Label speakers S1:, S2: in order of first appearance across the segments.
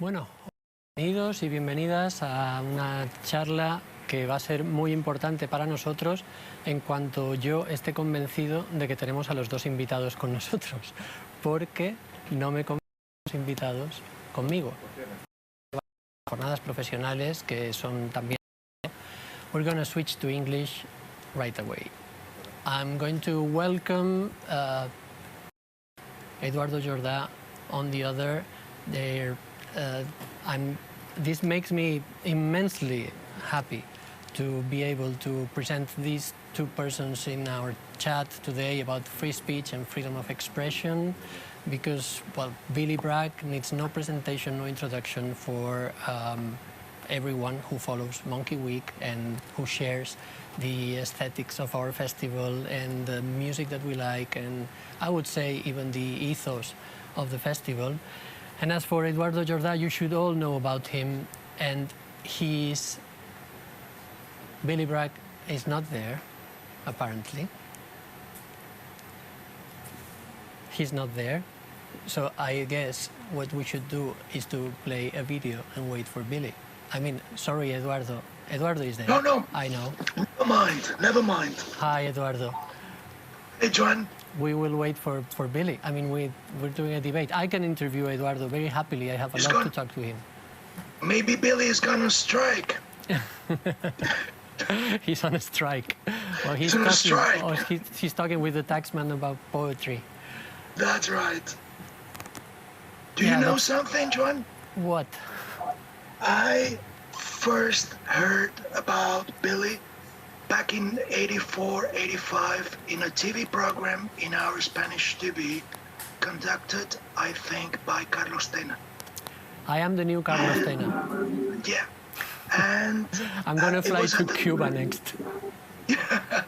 S1: Bueno, bienvenidos y bienvenidas a una charla que va a ser muy importante para nosotros en cuanto yo esté convencido de que tenemos a los dos invitados con nosotros, porque no me convencen los invitados conmigo. Jornadas profesionales que son también... We're going to switch to English right away. I'm going to welcome Eduardo Jordà on the other. This makes me immensely happy to be able to present these two persons in our chat today about free speech and freedom of expression, because, well, Billy Bragg needs no presentation, no introduction for everyone who follows Monkey Week and who shares the aesthetics of our festival and the music that we like, and I would say even the ethos of the festival. And as for Eduardo Jordà, you should all know about him, and Billy Bragg is not there, apparently. He's not there, so I guess what we should do is to play a video and wait for Billy. I mean, sorry, Eduardo. Eduardo is there.
S2: No.
S1: I know.
S2: Never mind.
S1: Hi, Eduardo.
S2: Hey, John.
S1: We will wait for Billy. I mean, we're doing a debate. I can interview Eduardo very happily. I have a lot to talk to him.
S2: Maybe Billy is gonna strike.
S1: He's on a strike. Well,
S2: he's on a strike.
S1: Or he's talking with the taxman about poetry.
S2: That's right. Do you know something, John?
S1: What?
S2: I first heard about Billy back in 84, 85 in a TV program in our Spanish TV conducted, I think, by Carlos Tena.
S1: I am the new Carlos Tena.
S2: Yeah. And
S1: I'm going to fly to Cuba next.
S2: Yeah.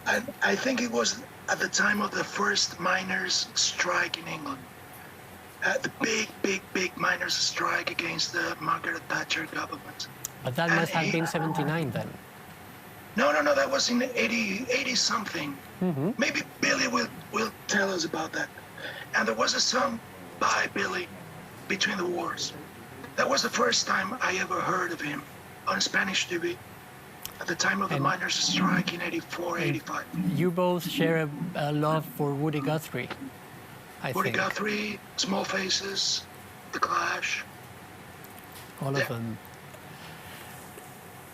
S2: And I think it was at the time of the first miners' strike in England. The big miners' strike against the Margaret Thatcher government.
S1: But that must have been 79 then.
S2: No, that was in 80 something.
S1: Mm-hmm.
S2: Maybe Billy will tell us about that. And there was a song by Billy, Between the Wars. That was the first time I ever heard of him on Spanish TV at the time of the miners' strike in 84, 85.
S1: You both share a love for Woody Guthrie, I think.
S2: Woody Guthrie, Small Faces, The Clash.
S1: All of them.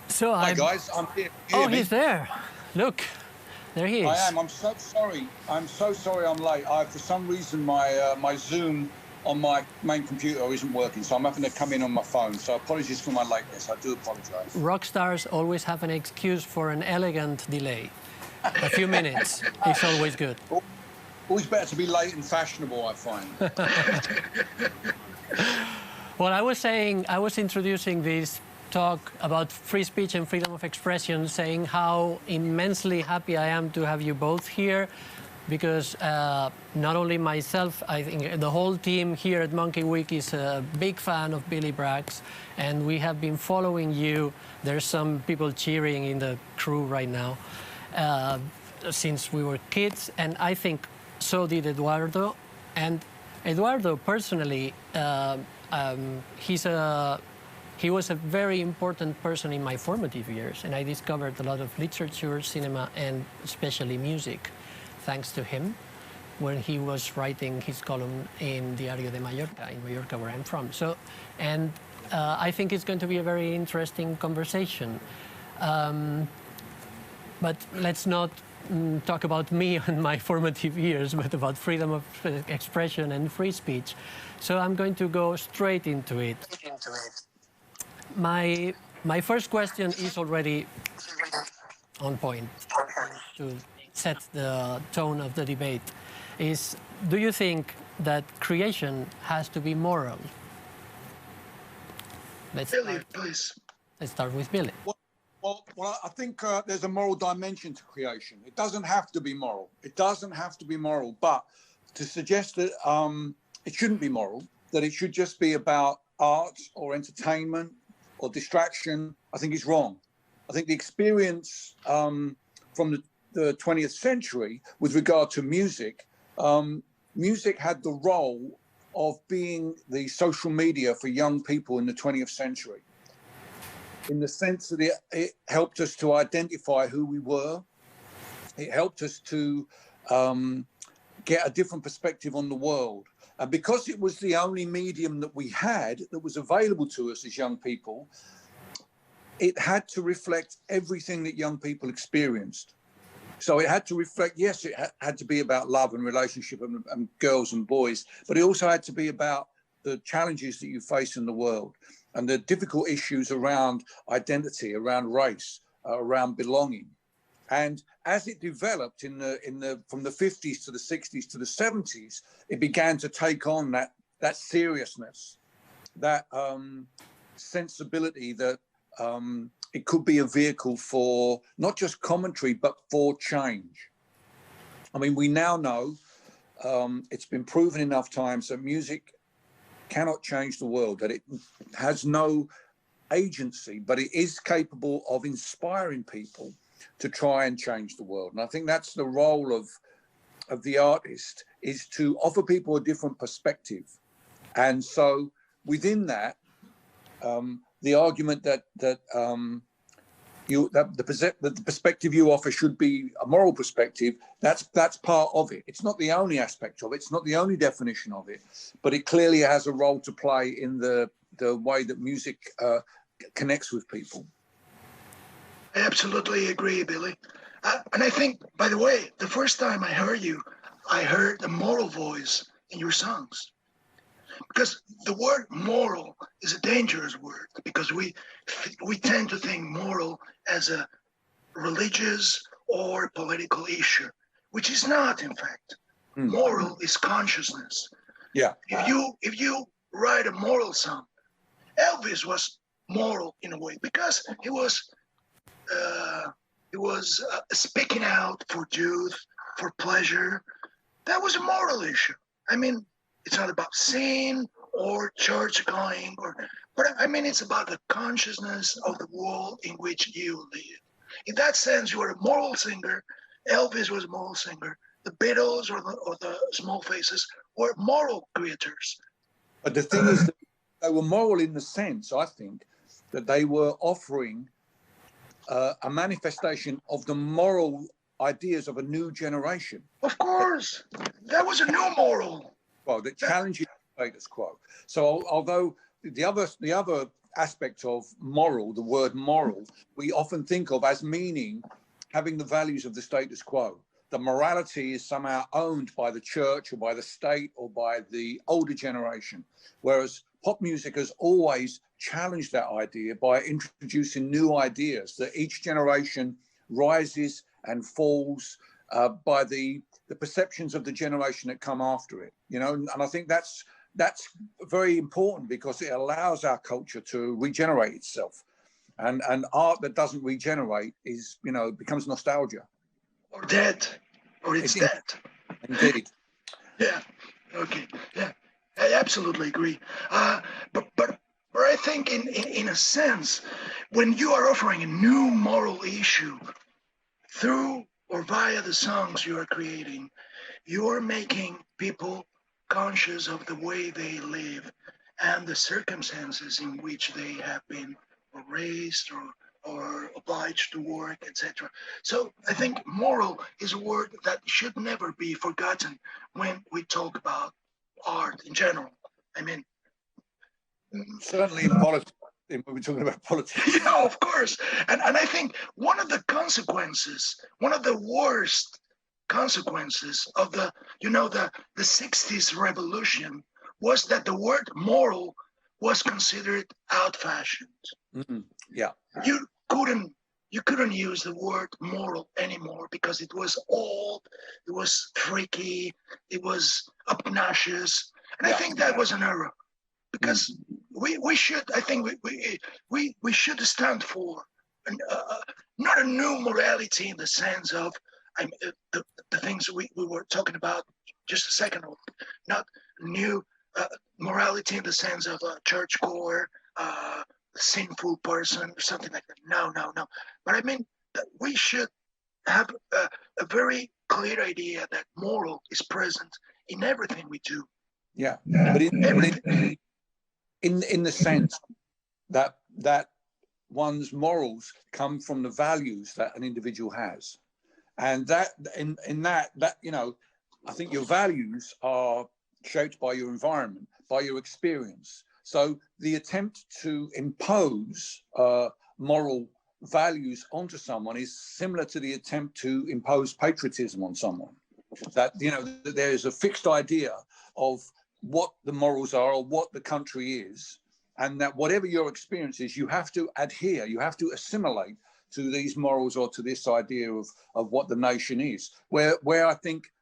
S1: So
S3: Hi guys, I'm here.
S1: Oh, he's there. Look, there he is.
S3: I am. I'm so sorry. I'm so sorry I'm late. For some reason my Zoom on my main computer isn't working, so I'm having to come in on my phone. So apologies for my lateness. I do apologise.
S1: Rock stars always have an excuse for an elegant delay. A few minutes. It's always good.
S3: Always better to be late and fashionable, I find.
S1: Well, I was introducing this talk about free speech and freedom of expression, saying how immensely happy I am to have you both here, because not only myself, I think the whole team here at Monkey Week is a big fan of Billy Bragg's, and we have been following you. There's some people cheering in the crew right now, since we were kids, and I think so did Eduardo. And Eduardo, personally, he was a very important person in my formative years, and I discovered a lot of literature, cinema, and especially music, thanks to him, when he was writing his column in Diario de Mallorca, in Mallorca, where I'm from. So, and I think it's going to be a very interesting conversation. But let's not talk about me and my formative years, but about freedom of expression and free speech. So I'm going to go straight into it. My first question is already on point to set the tone of the debate. Is, do you think that creation has to be moral?
S2: Billy, please.
S1: Let's start with Billy.
S3: Well, I think there's a moral dimension to creation. It doesn't have to be moral. It doesn't have to be moral. But to suggest that it shouldn't be moral, that it should just be about art or entertainment or distraction, I think is wrong. I think the experience from the 20th century with regard to music, music had the role of being the social media for young people in the 20th century, in the sense that it helped us to identify who we were. It helped us to get a different perspective on the world. And because it was the only medium that we had that was available to us as young people, it had to reflect everything that young people experienced. So it had to reflect, yes, it had to be about love and relationship and girls and boys, but it also had to be about the challenges that you face in the world and the difficult issues around identity, around race, around belonging. And as it developed from the 50s to the 60s to the 70s, it began to take on that seriousness, that sensibility that it could be a vehicle for not just commentary, but for change. I mean, we now know it's been proven enough times that music cannot change the world, that it has no agency, but it is capable of inspiring people to try and change the world. And I think that's the role of the artist, is to offer people a different perspective. And so within that, the argument that the perspective you offer should be a moral perspective, that's part of it. It's not the only aspect of it. It's not the only definition of it, but it clearly has a role to play in the way that music connects with people.
S2: I absolutely agree, Billy. And I think, by the way, the first time I heard you, I heard the moral voice in your songs. Because the word moral is a dangerous word, because we tend to think moral as a religious or political issue, which is not, in fact. Moral is consciousnness.
S3: Yeah.
S2: If you write a moral song, Elvis was moral in a way, because he was speaking out for youth, for pleasure. That was a moral issue. I mean, it's not about sin or church going, but I mean, it's about the consciousness of the world in which you live. In that sense, you are a moral singer. Elvis was a moral singer. The Beatles or the Small Faces were moral creators.
S3: But the thing is that they were moral in the sense, I think, that they were offering a manifestation of the moral ideas of a new generation.
S2: Of course, that was a new moral.
S3: Well, that challenges the status quo. So although the other aspect of moral, the word moral, we often think of as meaning having the values of the status quo. The morality is somehow owned by the church or by the state or by the older generation, whereas pop music has always challenged that idea by introducing new ideas that each generation rises and falls by the perceptions of the generation that come after it, you know. And I think that's very important, because it allows our culture to regenerate itself, and art that doesn't regenerate is, you know, becomes nostalgia
S2: or dead, or it's dead.
S3: Indeed.
S2: Yeah. Okay. Yeah. I absolutely agree. But I think in a sense, when you are offering a new moral issue through or via the songs you are creating, you are making people conscious of the way they live and the circumstances in which they have been raised or obliged to work, etc. So I think moral is a word that should never be forgotten when we talk about art in general. I mean,
S3: certainly in politics, when we're talking about politics.
S2: Yeah, of course. And I think one of the consequences, one of the worst consequences of the 60s revolution was that the word moral was considered out-fashioned.
S3: Mm-hmm. Yeah.
S2: You couldn't use the word moral anymore because it was old, it was freaky, it was obnoxious. And I think that was an error, because we should should stand for not a new morality in the sense of the things we were talking about just a second ago, not new morality in the sense of a churchgoer, sinful person or something like that. No. But I mean that we should have a very clear idea that moral is present in everything we do.
S3: Yeah, but in the sense that one's morals come from the values that an individual has, and that in that you know, I think your values are shaped by your environment, by your experience. So the attempt to impose moral values onto someone is similar to the attempt to impose patriotism on someone. That, you know, that there is a fixed idea of what the morals are or what the country is, and that whatever your experience is, you have to adhere, you have to assimilate to these morals or to this idea of what the nation is. Where I think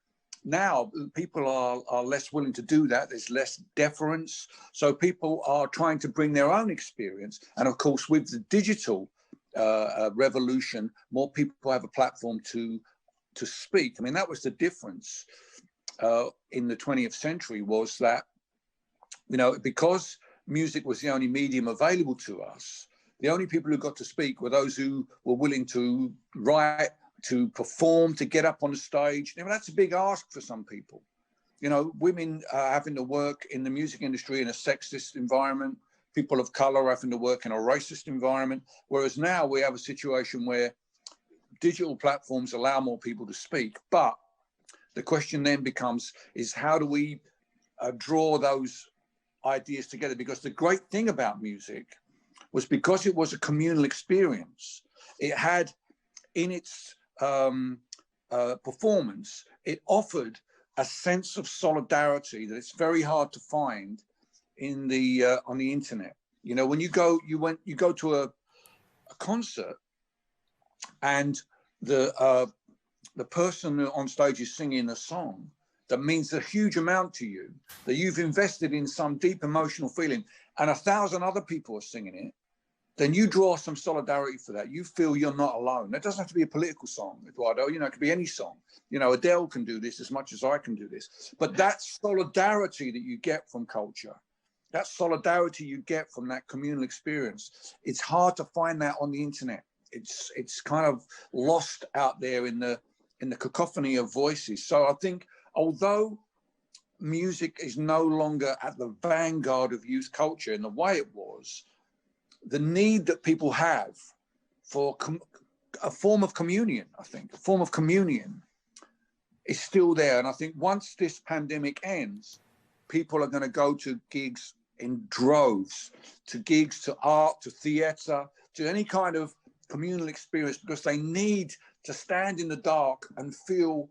S3: now people are less willing to do that. There's less deference. So people are trying to bring their own experience. And of course, with the digital revolution, more people have a platform to speak. I mean, that was the difference in the 20th century, was that, you know, because music was the only medium available to us, the only people who got to speak were those who were willing to write, to perform, to get up on the stage. You know, that's a big ask for some people. You know, women having to work in the music industry in a sexist environment, people of color having to work in a racist environment. Whereas now we have a situation where digital platforms allow more people to speak. But the question then becomes, is how do we draw those ideas together? Because the great thing about music was, because it was a communal experience, it had in its performance, it offered a sense of solidarity that it's very hard to find in the on the internet. You know, when you go to a concert and the person on stage is singing a song that means a huge amount to you, that you've invested in some deep emotional feeling, and 1,000 other people are singing it, then you draw some solidarity for that. You feel you're not alone. That doesn't have to be a political song, Eduardo. You know, it could be any song. You know, Adele can do this as much as I can do this. But that solidarity that you get from culture, that solidarity you get from that communal experience, it's hard to find that on the internet. It's kind of lost out there in the cacophony of voices. So I think, although music is no longer at the vanguard of youth culture in the way it was, the need that people have for a form of communion, I think, a form of communion is still there. And I think once this pandemic ends, people are going to go to gigs in droves, to gigs, to art, to theatre, to any kind of communal experience, because they need to stand in the dark and feel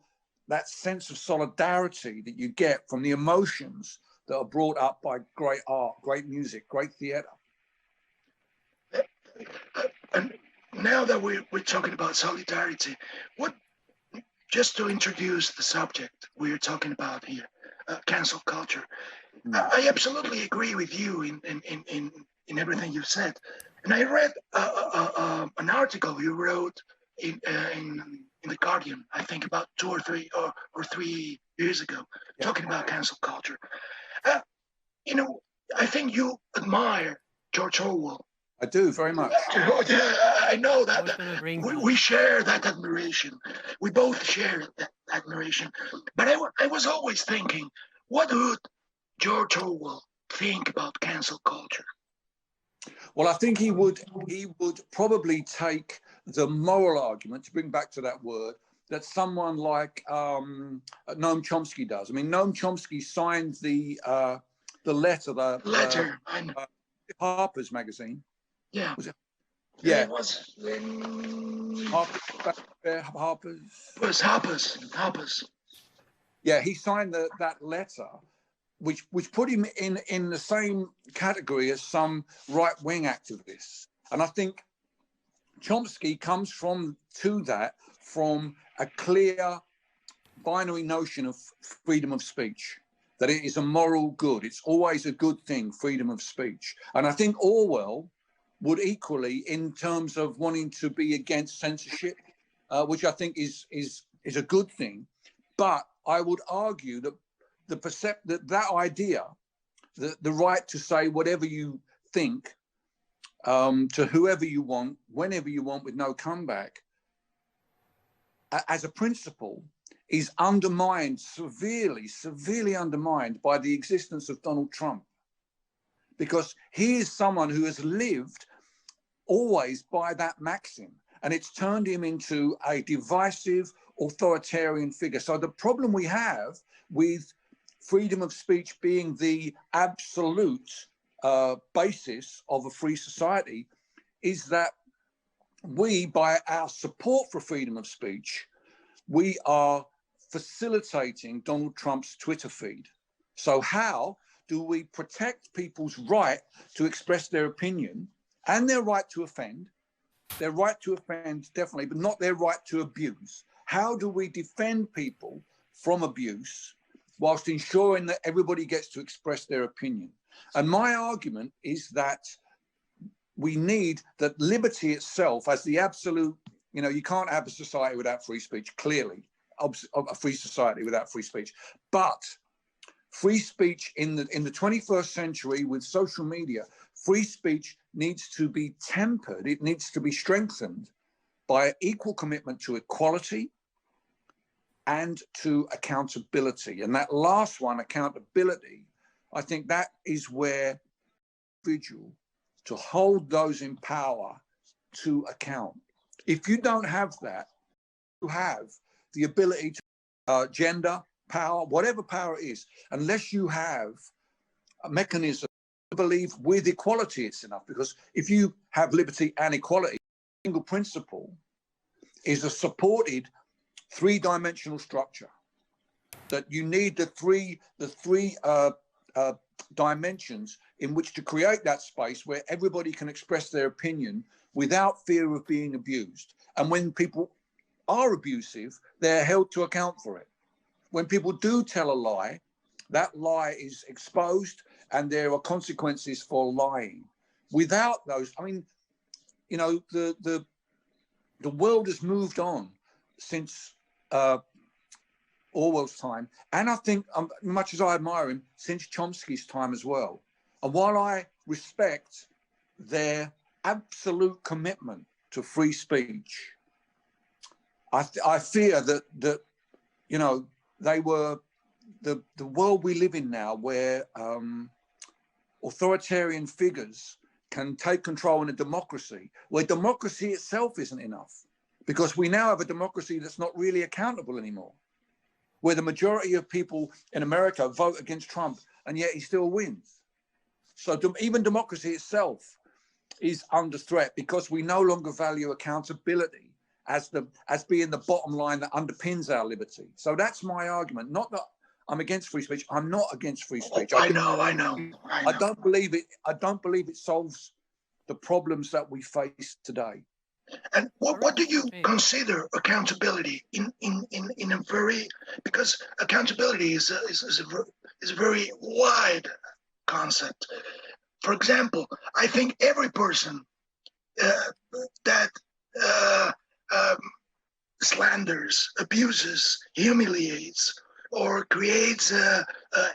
S3: that sense of solidarity that you get from the emotions that are brought up by great art, great music, great theatre.
S2: And now that we're talking about solidarity, just to introduce the subject we're talking about here, cancel culture, I absolutely agree with you in everything you've said. And I read an article you wrote in The Guardian, I think about 2 or 3 years ago, talking about cancel culture. You know, I think you admire George Orwell.
S3: I do, very much.
S2: I know that we share that admiration. We both share that admiration. But I was always thinking, what would George Orwell think about cancel culture?
S3: Well, I think he would probably take the moral argument, to bring back to that word, that someone like Noam Chomsky does. I mean, Noam Chomsky signed the letter, Harper's magazine.
S2: Yeah.
S3: Was it? Yeah.
S2: It was
S3: Harper's.
S2: It was Harper's.
S3: Yeah, he signed that letter, which put him in the same category as some right-wing activists. And I think Chomsky comes from a clear binary notion of freedom of speech, that it is a moral good. It's always a good thing, freedom of speech. And I think Orwell would equally, in terms of wanting to be against censorship, which I think is a good thing. But I would argue that that idea, the right to say whatever you think to whoever you want, whenever you want, with no comeback, as a principle, is undermined, severely undermined by the existence of Donald Trump. Because he is someone who has lived always by that maxim, and it's turned him into a divisive, authoritarian figure. So the problem we have with freedom of speech being the absolute basis of a free society is that we, by our support for freedom of speech, we are facilitating Donald Trump's Twitter feed. So how do we protect people's right to express their opinion and their right to offend? Their right to offend, definitely, but not their right to abuse. How do we defend people from abuse whilst ensuring that everybody gets to express their opinion? And my argument is that we need that liberty itself as the absolute, you know, you can't have a society without free speech, clearly, a free society without free speech. But free speech in the 21st century with social media, free speech needs to be tempered. It needs to be strengthened by equal commitment to equality and to accountability. And that last one, accountability, I think that is where individual to hold those in power to account. If you don't have that, you have the ability to gender, power, whatever power it is, unless you have a mechanism to believe with equality it's enough. Because if you have liberty and equality, the single principle is a supported three-dimensional structure, that you need the three dimensions in which to create that space where everybody can express their opinion without fear of being abused. And when people are abusive, they're held to account for it. When people do tell a lie, that lie is exposed and there are consequences for lying. Without those, I mean, you know, the world has moved on since Orwell's time, and I think, much as I admire him, since Chomsky's time as well. And while I respect their absolute commitment to free speech, I fear that you know, they were the world we live in now, where authoritarian figures can take control in a democracy, where democracy itself isn't enough, because we now have a democracy that's not really accountable anymore, where the majority of people in America vote against Trump, and yet he still wins. So even democracy itself is under threat because we no longer value accountability as being the bottom line that underpins our liberty. So that's my argument. Not that I'm against free speech. I'm not against free speech.
S2: I know.
S3: I don't believe it. I don't believe it solves the problems that we face today.
S2: And what do you consider accountability in a very, because accountability is a very wide concept. For example, I think every person that slanders, abuses, humiliates, or creates a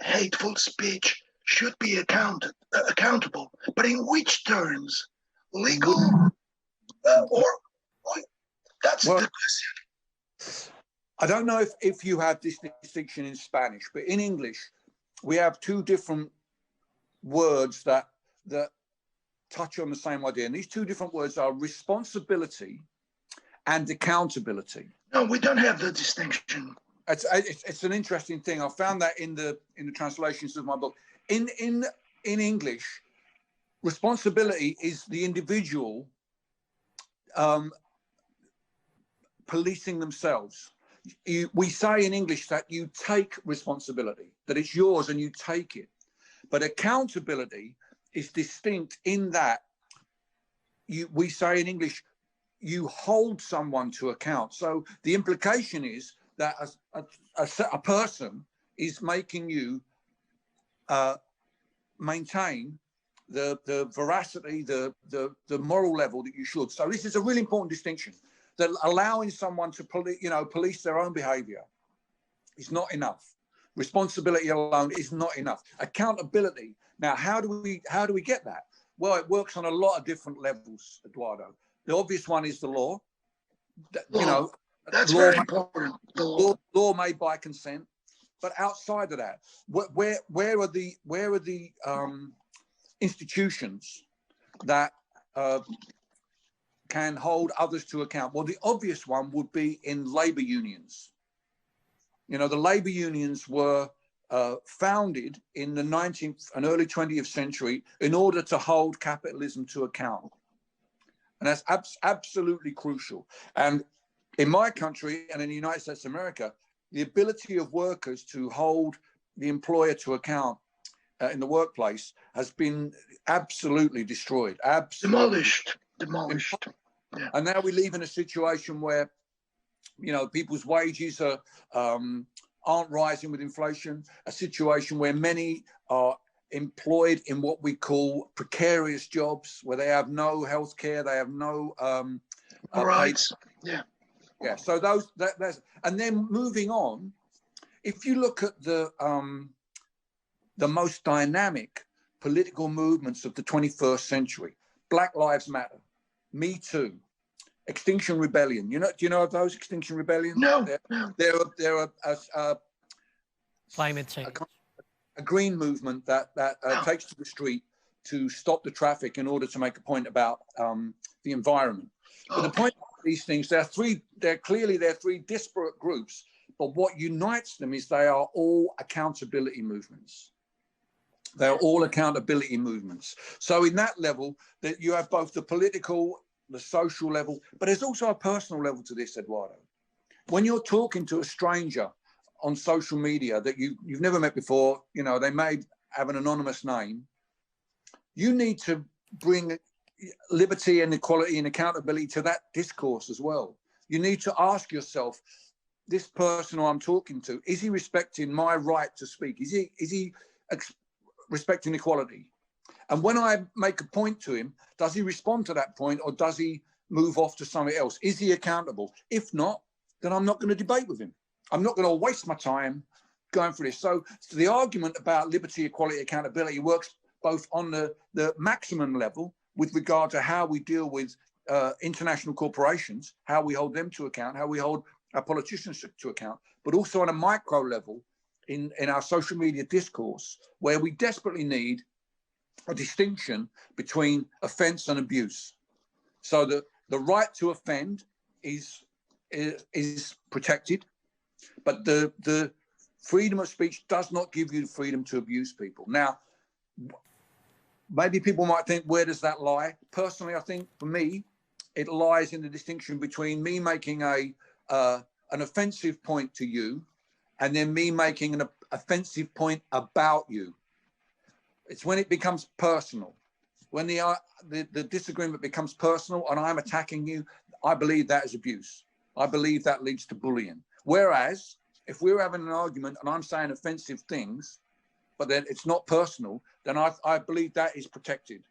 S2: hateful speech should be accountable. But in which terms? Legal? Or that's the question.
S3: I don't know if you have this distinction in Spanish, but in English, we have two different words that touch on the same idea. And these two different words are responsibility and accountability.
S2: No, we don't have the distinction.
S3: It's an interesting thing. I found that in the translations of my book. In English, responsibility is the individual policing themselves. We say in English that you take responsibility, that it's yours and you take it. But accountability is distinct in that we say in English, you hold someone to account. So the implication is that a person is making you maintain the veracity, the moral level that you should. So this is a really important distinction, that allowing someone to police their own behavior is not enough. Responsibility alone is not enough. Accountability. Now, how do we get that? Well, it works on a lot of different levels, Eduardo. The obvious one is the law. You know,
S2: That's very important. The
S3: law made by consent. But outside of that, where are the institutions that can hold others to account? Well, the obvious one would be in labor unions. You know, the labor unions were founded in the 19th and early 20th century in order to hold capitalism to account. And that's absolutely crucial. And in my country and in the United States of America, the ability of workers to hold the employer to account in the workplace has been absolutely destroyed. Demolished. Yeah. And now we live in a situation where, you know, people's wages are aren't rising with inflation, a situation where many are employed in what we call precarious jobs, where they have no health care, they have no
S2: rights.
S3: Yeah. So that's, and then moving on, if you look at the most dynamic political movements of the 21st century, Black Lives Matter, Me Too, Extinction Rebellion. Do you know of those? Extinction Rebellion?
S2: No.
S3: They're
S1: climate change.
S3: A green movement that takes to the street to stop the traffic in order to make a point about the environment. But the point of these things, they're clearly three disparate groups, but what unites them is they are all accountability movements. They're all accountability movements. So in that level, that you have both the political, the social level, but there's also a personal level to this, Eduardo. When you're talking to a stranger on social media that you've never met before, you know, they may have an anonymous name, you need to bring liberty and equality and accountability to that discourse as well. You need to ask yourself, this person who I'm talking to, is he respecting my right to speak? Is he respecting equality? And when I make a point to him, does he respond to that point, or does he move off to something else? Is he accountable? If not, then I'm not going to debate with him. I'm not going to waste my time going through this. So the argument about liberty, equality, accountability works both on the maximum level with regard to how we deal with international corporations, how we hold them to account, how we hold our politicians to account, but also on a micro level in our social media discourse, where we desperately need a distinction between offence and abuse. So the right to offend is protected, but the freedom of speech does not give you the freedom to abuse people. Now, maybe people might think, where does that lie? Personally, I think for me, it lies in the distinction between me making an offensive point to you and then me making an offensive point about you. It's when it becomes personal. When the disagreement becomes personal and I'm attacking you, I believe that is abuse. I believe that leads to bullying. Whereas if we're having an argument and I'm saying offensive things, but then it's not personal, then I believe that is protected.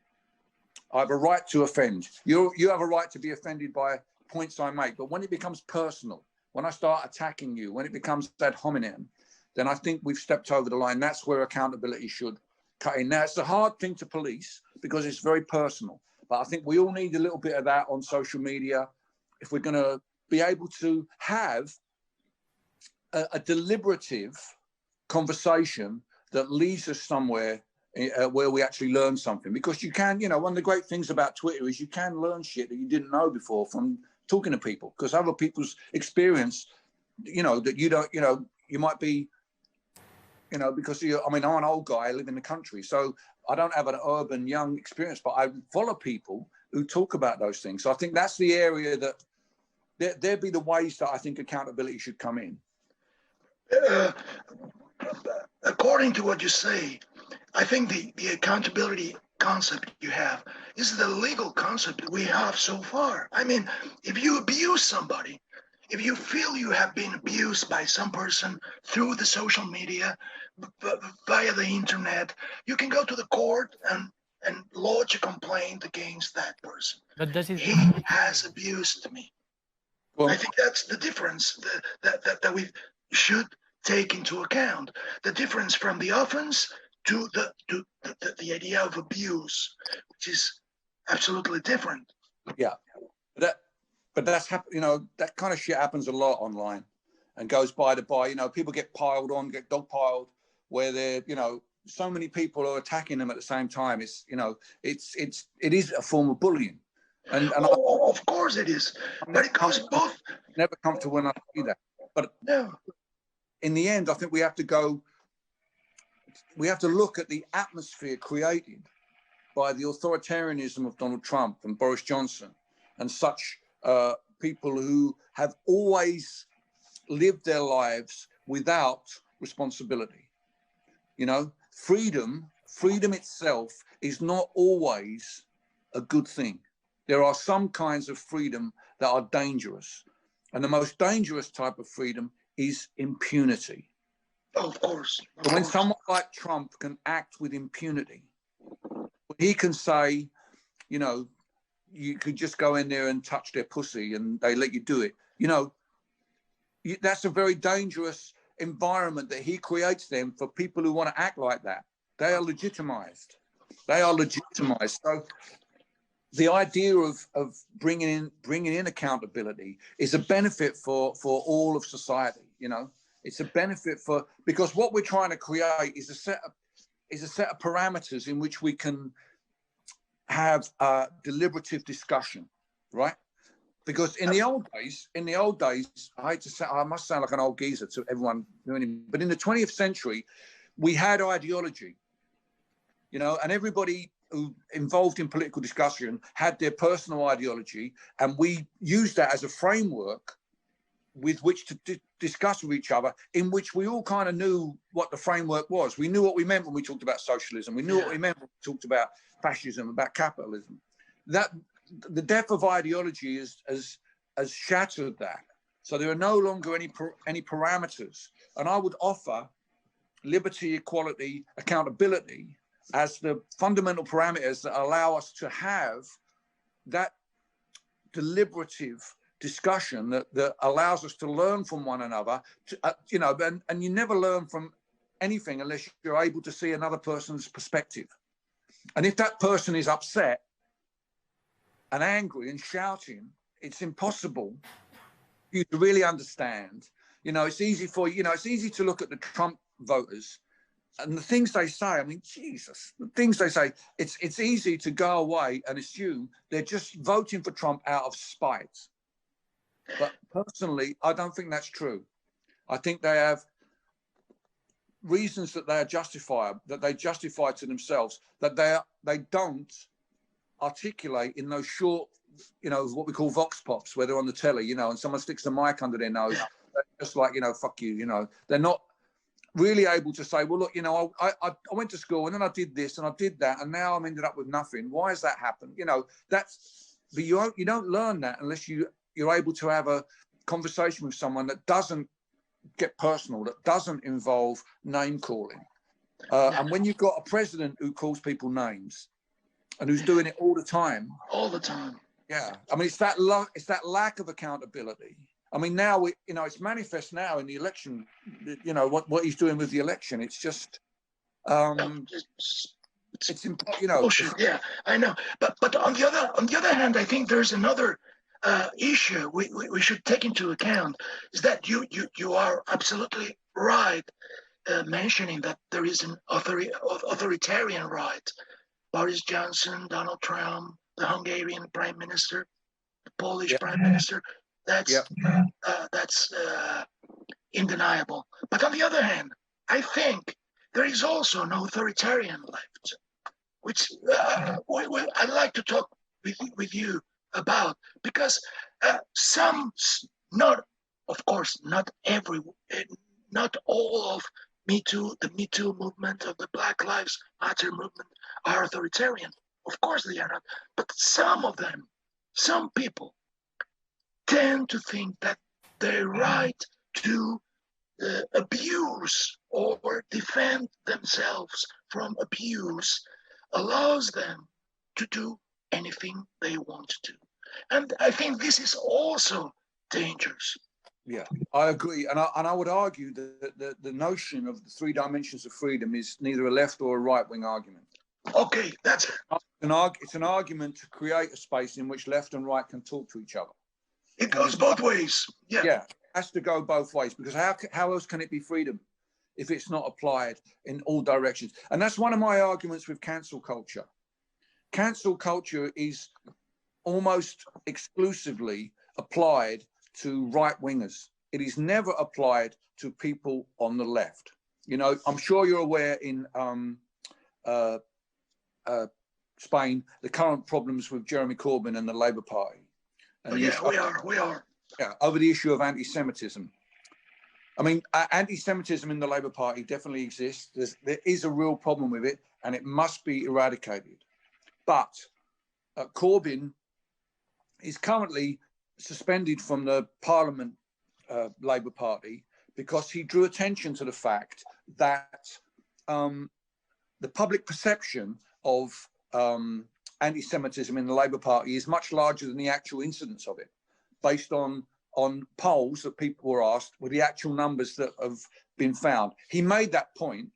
S3: I have a right to offend. You have a right to be offended by points I make. But when it becomes personal, when I start attacking you, when it becomes ad hominem, then I think we've stepped over the line. That's where accountability should cut in. Now, it's a hard thing to police because it's very personal. But I think we all need a little bit of that on social media if we're going to be able to have a deliberative conversation that leads us somewhere where we actually learn something. Because you can, you know, one of the great things about Twitter is you can learn shit that you didn't know before from talking to people, because other people's experience, you know, that you don't, you know, you might be, you know, because I'm an old guy, I live in the country, so I don't have an urban young experience, but I follow people who talk about those things. So I think that's the area that there'd be the ways that I think accountability should come in.
S2: According to what you say, I think the accountability concept you have is the legal concept we have so far. I mean, if you abuse somebody, if you feel you have been abused by some person through the social media, via the internet, you can go to the court and lodge a complaint against that person.
S1: But does it...
S2: He has abused me. Well, I think that's the difference that we should take into account. The difference from the offense to the idea of abuse, which is absolutely different.
S3: Yeah. but that's you know, that kind of shit happens a lot online and goes by. You know, people get piled on, get dogpiled, where they're, you know, so many people are attacking them at the same time. It's, you know, it is a form of bullying. And
S2: of course it is, but it goes both.
S3: Never comfortable when I see that. But
S2: no.
S3: In the end, I think we have to look at the atmosphere created by the authoritarianism of Donald Trump and Boris Johnson and such people who have always lived their lives without responsibility. You know, freedom itself is not always a good thing. There are some kinds of freedom that are dangerous. And the most dangerous type of freedom is impunity.
S2: Of course.
S3: When someone like Trump can act with impunity, he can say, you know, you could just go in there and touch their pussy and they let you do it. You know, that's a very dangerous environment that he creates them for people who want to act like that. They are legitimized. So the idea of bringing in accountability is a benefit for all of society. You know, it's a benefit because what we're trying to create is a set of parameters in which we can have a deliberative discussion, right? Because in the old days, I hate to say, I must sound like an old geezer to everyone, but in the 20th century, we had ideology, you know, and everybody who involved in political discussion had their personal ideology, and we used that as a framework with which to discuss with each other, in which we all kind of knew what the framework was. We knew what we meant when we talked about socialism. We knew what we meant when we talked about fascism, about capitalism. That the death of ideology has shattered that. So there are no longer any parameters. And I would offer liberty, equality, accountability as the fundamental parameters that allow us to have that deliberative discussion that allows us to learn from one another, you know, and you never learn from anything unless you're able to see another person's perspective. And if that person is upset and angry and shouting, it's impossible for you to really understand. You know, it's easy to look at the Trump voters and the things they say. I mean, Jesus, the things they say, it's easy to go away and assume they're just voting for Trump out of spite. But personally, I don't think that's true. I think they have reasons that they are justified, that they justify to themselves, that they don't articulate in those short, you know, what we call vox pops, where they're on the telly, you know, and someone sticks a mic under their nose, just like, you know, fuck you, you know. They're not really able to say, well, look, you know, I went to school and then I did this and I did that and now I'm ended up with nothing. Why has that happened? You know, but you don't learn that unless you're able to have a conversation with someone that doesn't get personal, that doesn't involve name calling. And when you've got a president who calls people names and who's doing it all the time. Yeah. I mean, it's that lack of accountability. I mean, now it's manifest now in the election, you know, what he's doing with the election. It's just, it's you know.
S2: Bullshit. Yeah, I know. But on the other hand, I think there's another issue we should take into account, is that you are absolutely right mentioning that there is an authoritarian right. Boris Johnson, Donald Trump, the Hungarian Prime Minister, the Polish Prime Minister. That's undeniable. But on the other hand, I think there is also an authoritarian left, which I'd like to talk with you about, because not all of the Me Too movement, of the Black Lives Matter movement are authoritarian. Of course they are not. But some of them, some people, tend to think that their right to abuse or defend themselves from abuse allows them to do anything they want to. And I think this is also dangerous.
S3: Yeah, I agree. And I would argue that the notion of the three dimensions of freedom is neither a left or a right-wing argument.
S2: Okay, that's
S3: it's an argument to create a space in which left and right can talk to each other.
S2: It goes both ways. Yeah.
S3: Yeah, it has to go both ways, because how else can it be freedom if it's not applied in all directions? And that's one of my arguments with cancel culture. Cancel culture is almost exclusively applied to right-wingers. It is never applied to people on the left. You know, I'm sure you're aware in Spain, the current problems with Jeremy Corbyn and the Labour Party. And
S2: yeah, we are.
S3: Yeah, over the issue of anti-Semitism. I mean, anti-Semitism in the Labour Party definitely exists. There is a real problem with it, and it must be eradicated. But Corbyn is currently suspended from the Parliament Labour Party because he drew attention to the fact that the public perception of anti-Semitism in the Labour Party is much larger than the actual incidence of it, based on polls that people were asked with the actual numbers that have been found. He made that point.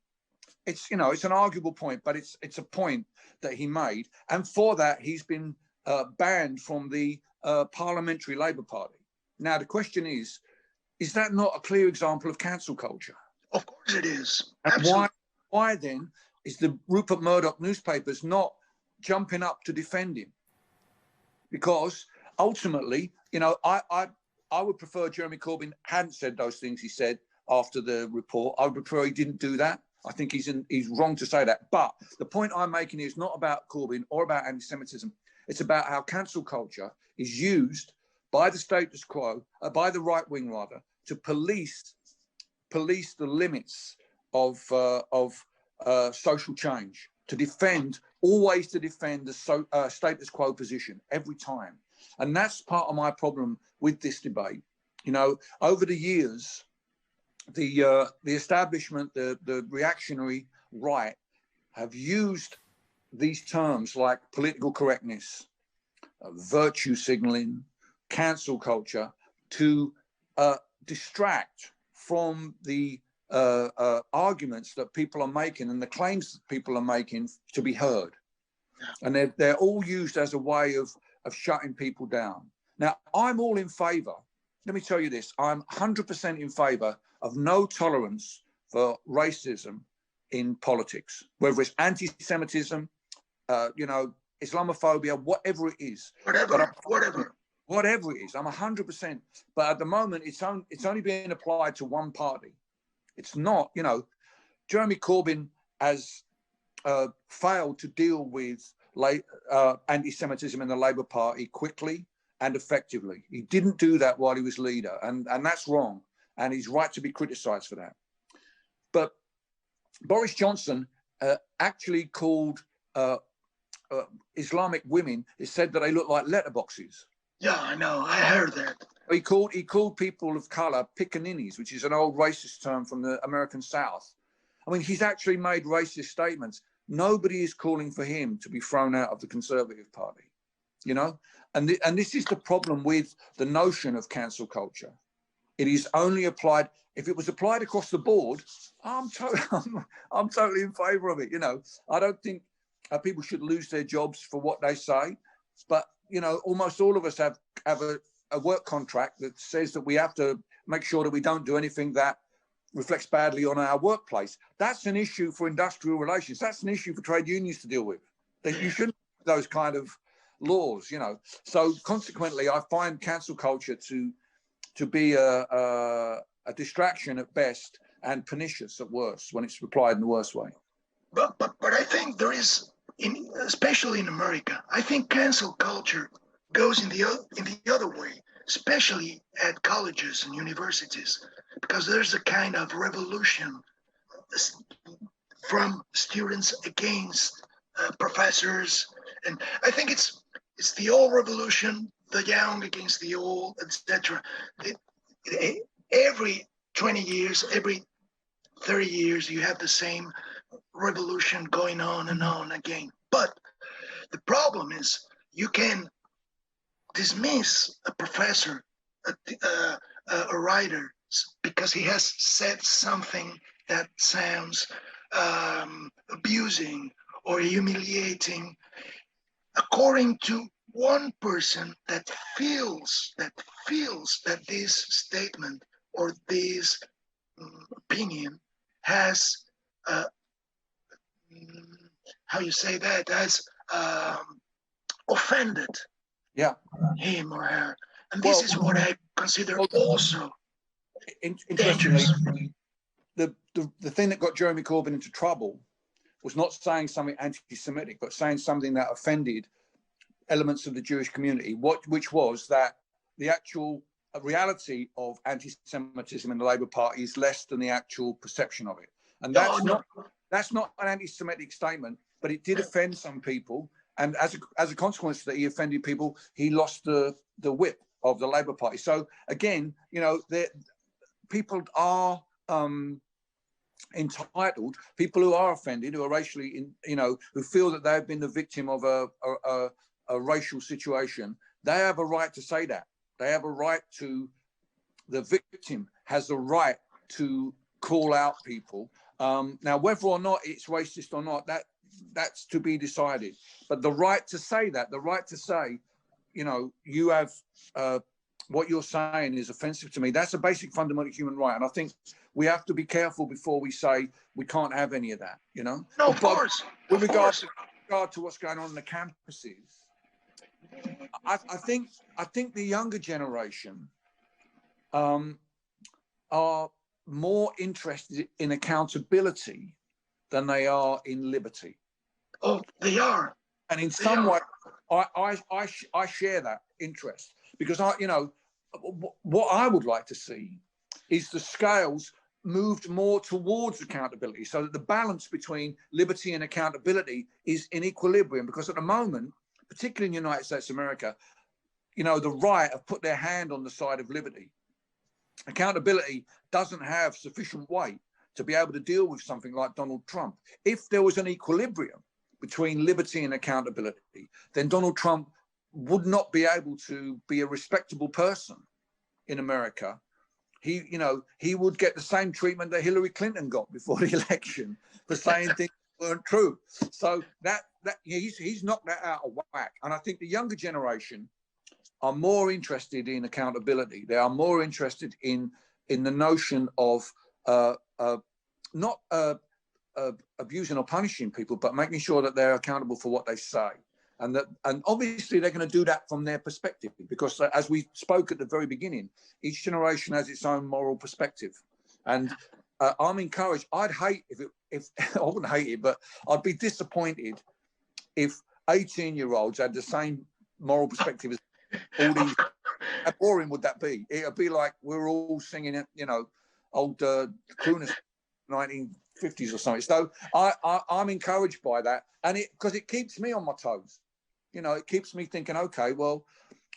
S3: It's, you know, it's an arguable point, but it's a point that he made. And for that, he's been banned from the Parliamentary Labour Party. Now, the question is that not a clear example of cancel culture?
S2: Of course it is.
S3: And why then is the Rupert Murdoch newspapers not jumping up to defend him? Because ultimately, you know, I would prefer Jeremy Corbyn hadn't said those things he said after the report. I would prefer he didn't do that. I think he's wrong to say that. But the point I'm making is not about Corbyn or about anti-Semitism. It's about how cancel culture is used by the status quo, by the right wing rather, to police the limits of social change, always to defend the status quo position every time. And that's part of my problem with this debate. You know, over the years, the establishment, the reactionary right, have used these terms like political correctness, virtue signaling, cancel culture to distract from the arguments that people are making and the claims that people are making to be heard. And they're all used as a way of shutting people down. Now, I'm all in favor. Let me tell you this. I'm 100% in favor of no tolerance for racism in politics, whether it's anti-Semitism, you know, Islamophobia, whatever it is. Whatever it is, I'm 100%. But at the moment, it's only being applied to one party. It's not, you know, Jeremy Corbyn has failed to deal with anti-Semitism in the Labour Party quickly and effectively. He didn't do that while he was leader, and that's wrong. And he's right to be criticised for that. But Boris Johnson actually called Islamic women, he said that they look like letterboxes.
S2: Yeah, I know. I heard that.
S3: He called people of colour pickaninnies, which is an old racist term from the American South. I mean, he's actually made racist statements. Nobody is calling for him to be thrown out of the Conservative Party, you know? And this is the problem with the notion of cancel culture. It is only applied, if it was applied across the board, I'm totally in favour of it, you know? I don't think people should lose their jobs for what they say, but, you know, almost all of us have a work contract that says that we have to make sure that we don't do anything that reflects badly on our workplace. That's an issue for industrial relations. That's an issue for trade unions to deal with. That you shouldn't have those kind of laws, you know. So consequently, I find cancel culture to be a distraction at best and pernicious at worst when it's applied in the worst way.
S2: But I think there is, especially in America, I think cancel culture goes in the other way, especially at colleges and universities, because there's a kind of revolution from students against professors, and I think it's the old revolution, the young against the old, etc. Every 20 years, every 30 years, you have the same revolution going on and on again. But the problem is you can dismiss a professor, a writer, because he has said something that sounds abusing or humiliating, according to one person that feels that this statement or this opinion has how you say that, has offended him or her, and this is what I consider also
S3: interestingly,
S2: dangerous.
S3: the thing that got Jeremy Corbyn into trouble was not saying something anti-Semitic, but saying something that offended elements of the Jewish community, which was that the actual reality of anti-Semitism in the Labour Party is less than the actual perception of it. And that's not an anti-Semitic statement, but it did offend some people. And as a consequence that he offended people, he lost the whip of the Labour Party. So again, you know, people are entitled, people who are offended, who are racially, who feel that they've been the victim of a racial situation, they have a right to say that. They have a right to, the victim has a right to call out people. Now, whether or not it's racist or not, that's to be decided. But the right to say that, the right to say, you know, you have, what you're saying is offensive to me, that's a basic fundamental human right. And I think we have to be careful before we say we can't have any of that, you know?
S2: No, of course.
S3: With regard to what's going on in the campuses, I think the younger generation are more interested in accountability than they are in liberty.
S2: Oh, they are.
S3: And in some way, I share that interest, because what I would like to see is the scales moved more towards accountability, so that the balance between liberty and accountability is in equilibrium. Because at the moment, particularly in the United States of America, you know, the right have put their hand on the side of liberty. Accountability doesn't have sufficient weight to be able to deal with something like Donald Trump. If there was an equilibrium between liberty and accountability, then Donald Trump would not be able to be a respectable person in America. He would get the same treatment that Hillary Clinton got before the election for saying things that weren't true. So that he's knocked that out of whack. And I think the younger generation are more interested in accountability. They are more interested in the notion of not abusing or punishing people, but making sure that they're accountable for what they say. And obviously they're going to do that from their perspective, because as we spoke at the very beginning, each generation has its own moral perspective. And I'm encouraged. I'd hate if I wouldn't hate it, but I'd be disappointed if 18-year-olds had the same moral perspective as all these. How boring would that be? It'd be like we're all singing, old crooners, 1950s or something. So I'm encouraged by that, and because it keeps me on my toes. You know, it keeps me thinking, okay, well,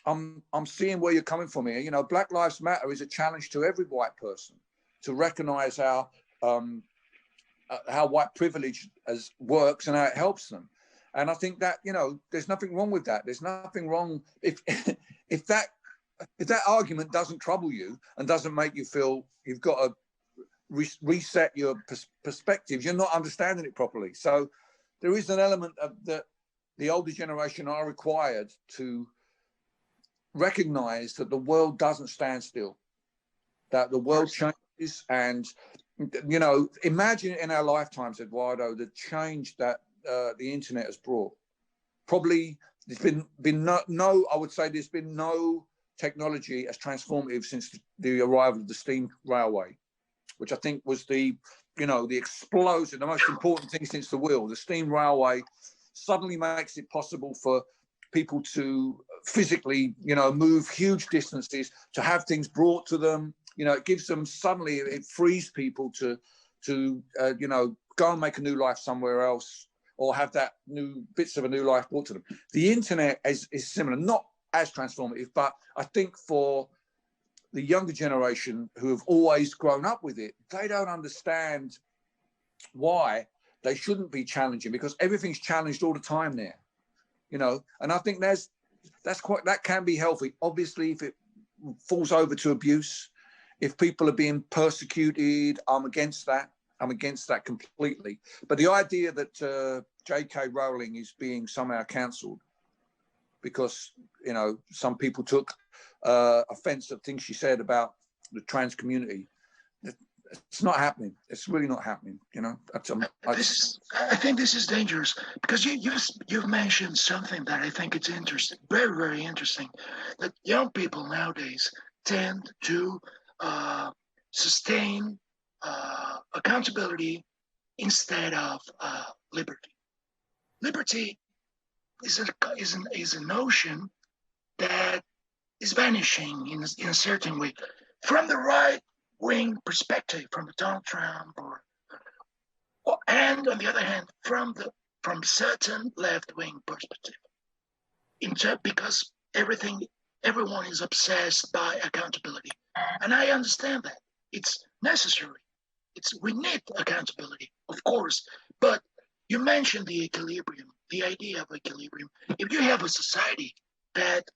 S3: I'm seeing where you're coming from here. You know, Black Lives Matter is a challenge to every white person to recognise how white privilege works and how it helps them. And I think that, there's nothing wrong with that. There's nothing wrong if that argument doesn't trouble you and doesn't make you feel you've got to reset your perspectives, you're not understanding it properly. So there is an element of the older generation are required to recognize that the world doesn't stand still, that the world changes. And, imagine in our lifetimes, Eduardo, the change that the internet has brought. Probably there's been no, I would say there's been no technology as transformative since the arrival of the steam railway, which I think was the explosion, the most important thing since the wheel. The steam railway suddenly makes it possible for people to physically, move huge distances, to have things brought to them. It gives them suddenly, it frees people to go and make a new life somewhere else, or have that new bits of a new life brought to them. The internet is similar, not as transformative, but I think for the younger generation who have always grown up with it, they don't understand why they shouldn't be challenging, because everything's challenged all the time there, and I think that can be healthy. Obviously, if it falls over to abuse, if people are being persecuted, I'm against that. I'm against that completely. But the idea that J.K. Rowling is being somehow cancelled because, you know, some people took offense at things she said about the trans community. It's not happening. It's really not happening. You know,
S2: I think this is dangerous because you've mentioned something that I think it's interesting, very, very interesting, that young people nowadays tend to sustain accountability instead of liberty. Liberty is a notion that is vanishing in a certain way from the right-wing perspective, from Donald Trump, and on the other hand, from certain left-wing perspective, because everyone is obsessed by accountability, and I understand that it's necessary. We need accountability, of course, but you mentioned the equilibrium, the idea of equilibrium. If you have a society that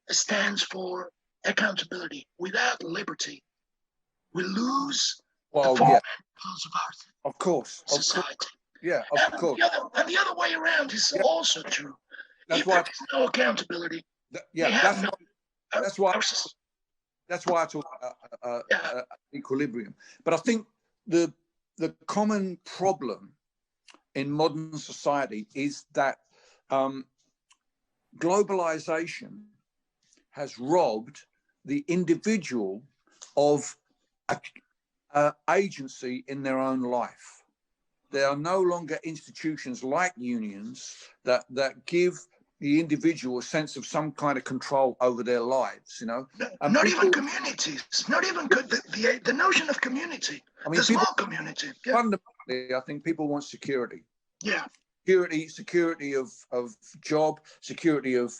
S2: stands for accountability without liberty, we lose the fundamentals of our society.
S3: Yeah, of course.
S2: And the other way around is also true. If there is no accountability,
S3: that's why I talk about equilibrium. But I think the common problem in modern society is that globalization has robbed the individual of agency in their own life. There are no longer institutions like unions that give the individual a sense of some kind of control over their lives, you know.
S2: Not even communities, not even the notion of community, the small community.
S3: Yeah. Fundamentally, I think people want security.
S2: Yeah.
S3: Security of job, security of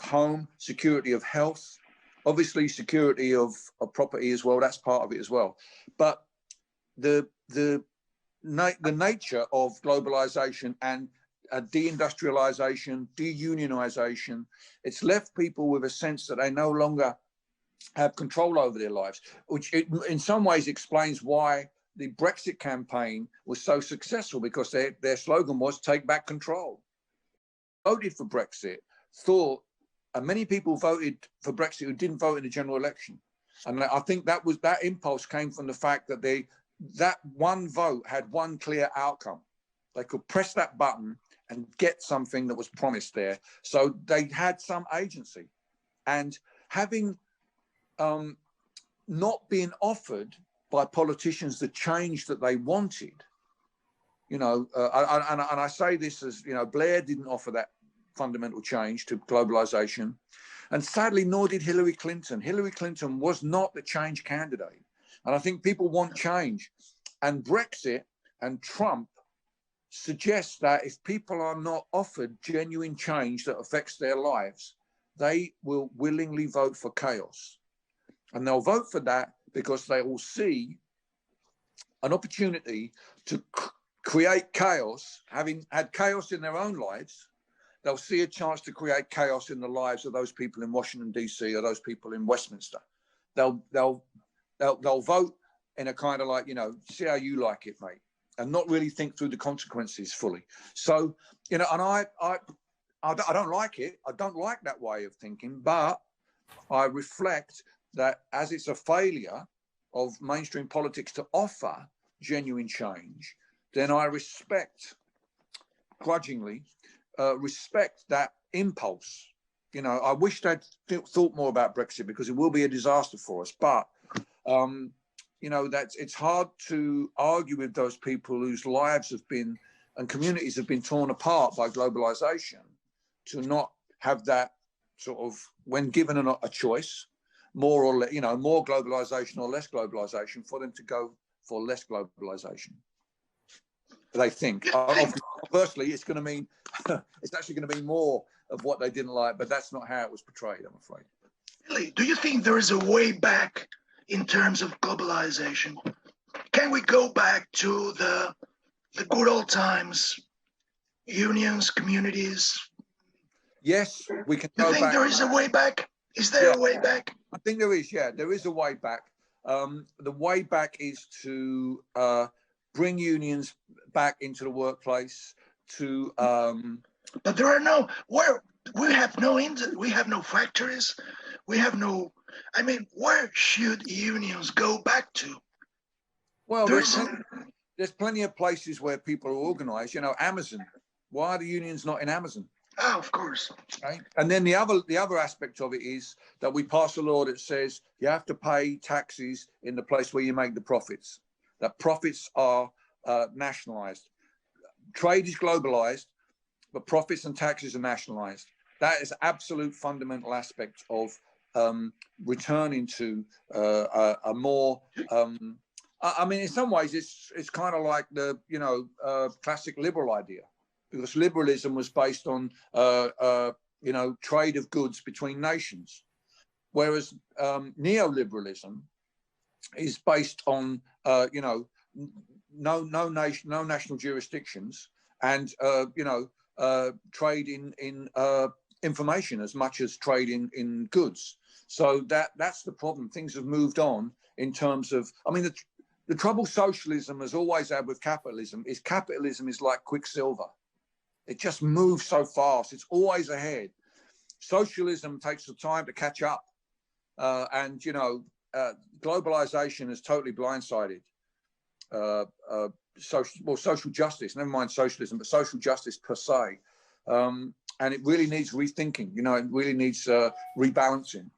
S3: home, security of health, obviously security of property as well. That's part of it as well. But the nature of globalization and deindustrialization, deunionization, it's left people with a sense that they no longer have control over their lives, which in some ways explains why the Brexit campaign was so successful, because their slogan was "Take back control." Voted for Brexit, and many people voted for Brexit who didn't vote in the general election, and I think that impulse came from the fact that that one vote had one clear outcome. They could press that button and get something that was promised there, so they had some agency. And having not been offered by politicians the change that they wanted, you know, and I say this as, you know, Blair didn't offer that fundamental change to globalization, and sadly, nor did Hillary Clinton. Hillary Clinton was not the change candidate, and I think people want change. And Brexit and Trump suggests that if people are not offered genuine change that affects their lives, they will willingly vote for chaos. And they'll vote for that because they will see an opportunity to create chaos. Having had chaos in their own lives, they'll see a chance to create chaos in the lives of those people in Washington, D.C., or those people in Westminster. They'll vote in a kind of like, you know, see how you like it, mate, and not really think through the consequences fully. So, you know, and I don't like it. I don't like that way of thinking, but I reflect that as it's a failure of mainstream politics to offer genuine change, then I grudgingly respect that impulse. You know, I wish they'd thought more about Brexit, because it will be a disaster for us. But, you know, it's hard to argue with those people whose lives have been and communities have been torn apart by globalization, to not have that sort of, when given a choice, more or less, you know, more globalization or less globalization, for them to go for less globalization. They think. Conversely, it's going to mean it's actually going to be more of what they didn't like, but that's not how it was portrayed, I'm afraid.
S2: Really? Do you think there is a way back in terms of globalization? Can we go back to the good old times, unions, communities?
S3: Yes, we can
S2: go back. You think there is a way back? Is there a way back?
S3: I think there is, yeah. There is a way back. The way back is to bring unions back into the workplace, to...
S2: But there are no... We have we have no factories. We have no. I mean, where should unions go back to?
S3: Well,
S2: There's
S3: there's plenty of places where people are organized. You know, Amazon. Why are the unions not in Amazon?
S2: oh, of course.
S3: Right? And then the other aspect of it is that we pass a law that says you have to pay taxes in the place where you make the profits. That profits are nationalized. Trade is globalized, but profits and taxes are nationalized. That is absolute fundamental aspect of returning to a more. I mean, in some ways, it's kind of like the classic liberal idea, because liberalism was based on trade of goods between nations, whereas neoliberalism is based on no national jurisdictions, and trade in information as much as trade in goods. So that's the problem. Things have moved on in terms of, I mean, the trouble socialism has always had with capitalism is like quicksilver. It just moves so fast. It's always ahead. Socialism takes the time to catch up. And globalization has totally blindsided social justice, never mind socialism, but social justice per se. And it really needs rethinking, it really needs rebalancing.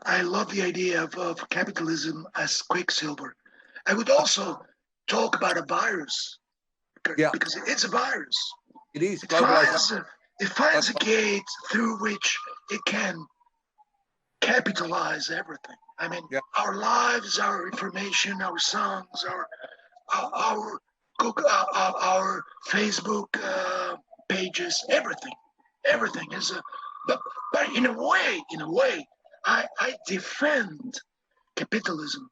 S2: I love the idea of capitalism as quicksilver. I would also talk about a virus, because it's a virus.
S3: It is.
S2: It finds a gate through which it can capitalize everything. I mean, our lives, our information, our songs, our Facebook pages, everything is a. But in a way, I defend capitalism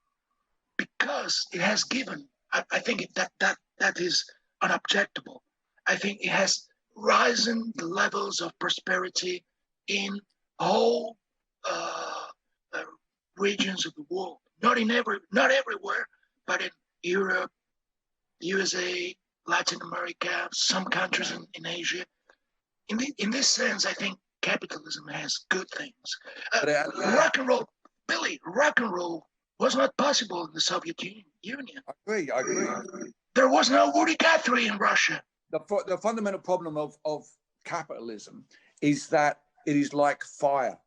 S2: because it has given. I think that is unobjectable. I think it has risen the levels of prosperity in all regions of the world. Not everywhere, but in Europe, USA, Latin America, some countries in Asia. In this sense, I think capitalism has good things. Rock and roll, Billy, rock and roll was not possible in the Soviet Union.
S3: I agree.
S2: There was no Woody Guthrie in Russia.
S3: The fundamental problem of capitalism is that it is like fire.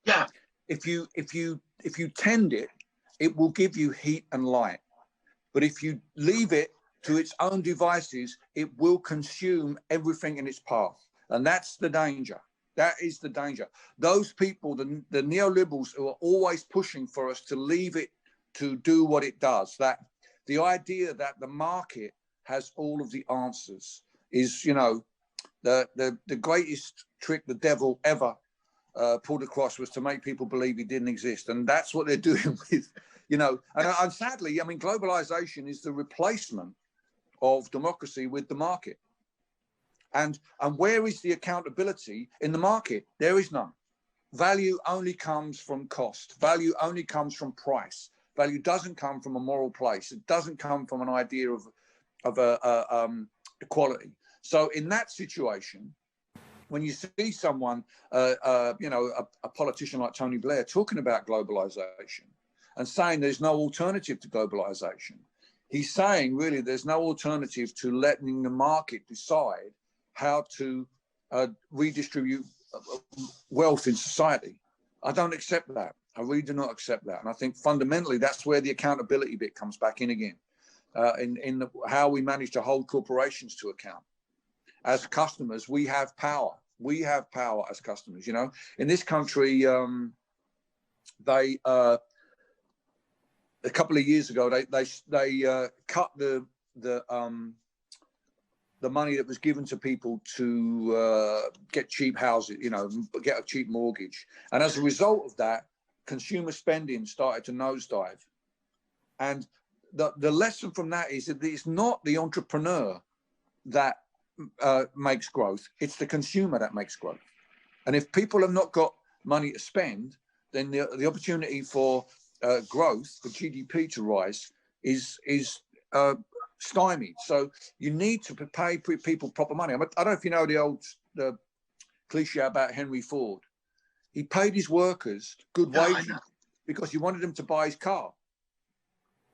S2: Yeah.
S3: If you tend it, it will give you heat and light. But if you leave it to its own devices, it will consume everything in its path. And that's the danger. That is the danger. Those people, the neoliberals, who are always pushing for us to leave it to do what it does, that the idea that the market has all of the answers is, the greatest trick the devil ever pulled across was to make people believe he didn't exist. And that's what they're doing with, and sadly, I mean, globalization is the replacement of democracy with the market. And where is the accountability in the market? There is none. Value only comes from cost. Value only comes from price. Value doesn't come from a moral place. It doesn't come from an idea of equality. So in that situation, when you see someone, a politician like Tony Blair talking about globalization and saying there's no alternative to globalization, he's saying really there's no alternative to letting the market decide how to redistribute wealth in society. I don't accept that. I really do not accept that. And I think fundamentally that's where the accountability bit comes back in again, in how we manage to hold corporations to account. As customers, we have power. We have power as customers. In this country, they a couple of years ago they cut the money that was given to people to get cheap houses, get a cheap mortgage. And as a result of that, consumer spending started to nosedive. And the lesson from that is that it's not the entrepreneur that makes growth, it's the consumer that makes growth. And if people have not got money to spend, then the opportunity for growth, for GDP to rise, is stymied. So you need to pay people proper money. I don't know if you know the the cliche about Henry Ford. He paid his workers good wages because he wanted them to buy his car.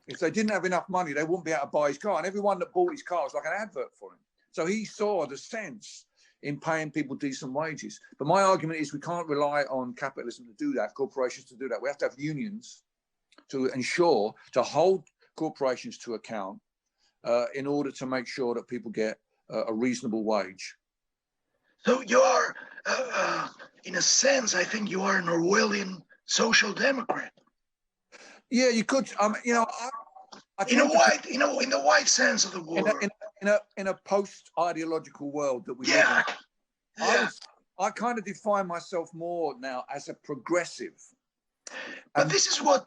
S3: If they didn't have enough money, they wouldn't be able to buy his car. And everyone that bought his car was like an advert for him. So he saw the sense in paying people decent wages. But my argument is we can't rely on capitalism to do that, corporations to do that. We have to have unions to ensure, to hold corporations to account in order to make sure that people get a reasonable wage.
S2: So you are, in a sense, I think you are an Orwellian social democrat.
S3: Yeah, you could. You know,
S2: in the wide sense of the word.
S3: In a post-ideological world that we live in, I kind of define myself more now as a progressive.
S2: But this is what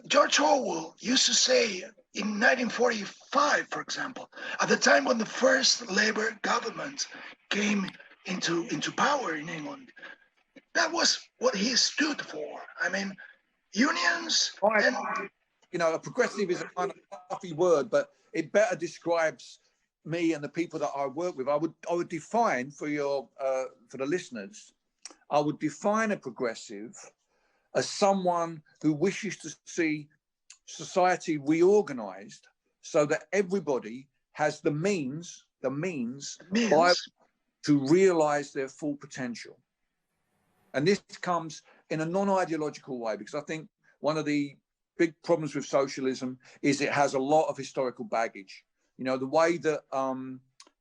S2: George Orwell used to say in 1945, for example, at the time when the first Labour government came into power in England. That was what he stood for. I mean, unions and...
S3: You know, a progressive is a kind of fluffy word, but it better describes me and the people that I work with. I would define for the listeners, I would define a progressive as someone who wishes to see society reorganized so that everybody has the means to realize their full potential. And this comes in a non-ideological way, because I think one of the big problems with socialism is it has a lot of historical baggage. You know, the way that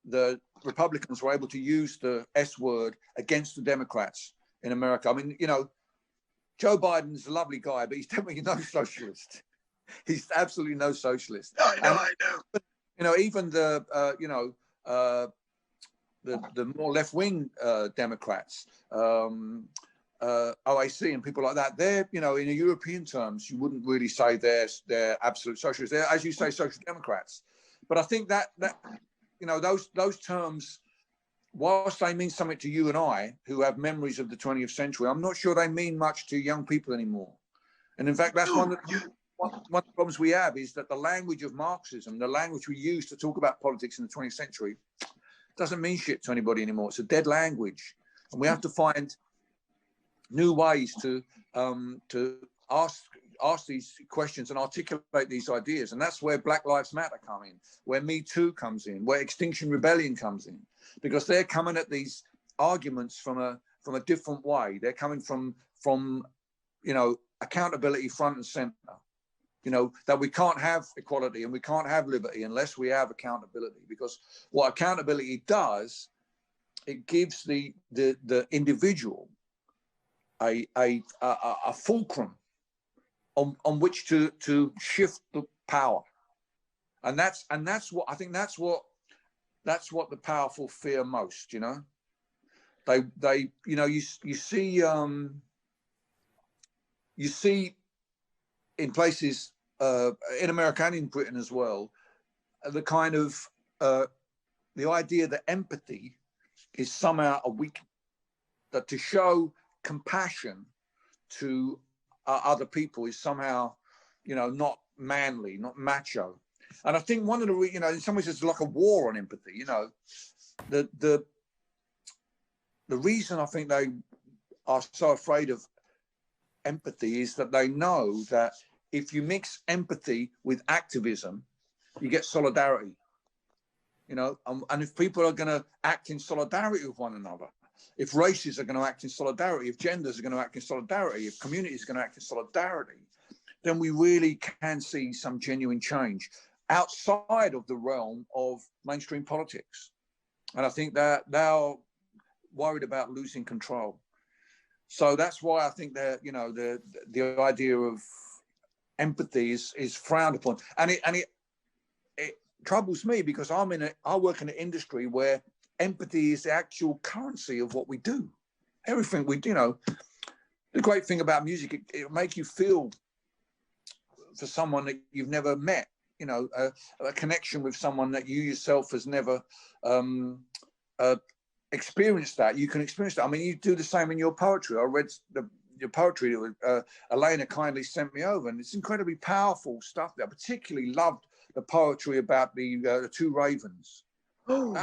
S3: the Republicans were able to use the S word against the Democrats in America. I mean, you know, Joe Biden's a lovely guy, but he's definitely no socialist. He's absolutely no socialist.
S2: I know.
S3: You know, even the more left-wing Democrats, OAC and people like that, they're, you know, in European terms, you wouldn't really say they're absolute socialists. They're, as you say, social democrats. But I think that you know, those terms, whilst they mean something to you and I, who have memories of the 20th century, I'm not sure they mean much to young people anymore. And in fact, that's one of the problems we have, is that the language of Marxism, the language we use to talk about politics in the 20th century, doesn't mean shit to anybody anymore. It's a dead language. And we have to find new ways to ask these questions and articulate these ideas. And that's where Black Lives Matter come in, where Me Too comes in, where Extinction Rebellion comes in, because they're coming at these arguments from a different way. They're coming from you know, accountability front and center. You know, that we can't have equality and we can't have liberty unless we have accountability, because what accountability does, it gives the individual a fulcrum on which to shift the power, and that's what I think that's what the powerful fear most. You know, they you know, you see in places in America and in Britain as well, the kind of the idea that empathy is somehow a weakness, that to show compassion to other people is somehow, you know, not manly, not macho. And I think one of the, you know, in some ways it's like a war on empathy. You know, the reason I think they are so afraid of empathy is that they know that if you mix empathy with activism, you get solidarity. You know, and if people are going to act in solidarity with one another, if races are going to act in solidarity, if genders are going to act in solidarity, if communities are going to act in solidarity, then we really can see some genuine change outside of the realm of mainstream politics. And I think that they're worried about losing control. So that's why I think that, you know, the idea of empathy is frowned upon. And it troubles me, because I work in an industry where empathy is the actual currency of what we do. Everything we do, you know, the great thing about music, it'll make you feel for someone that you've never met, you know, a connection with someone that you yourself has never experienced that. You can experience that. I mean, you do the same in your poetry. I read your poetry that Elena kindly sent me over, and it's incredibly powerful stuff there. I particularly loved the poetry about the two ravens.
S2: Oh,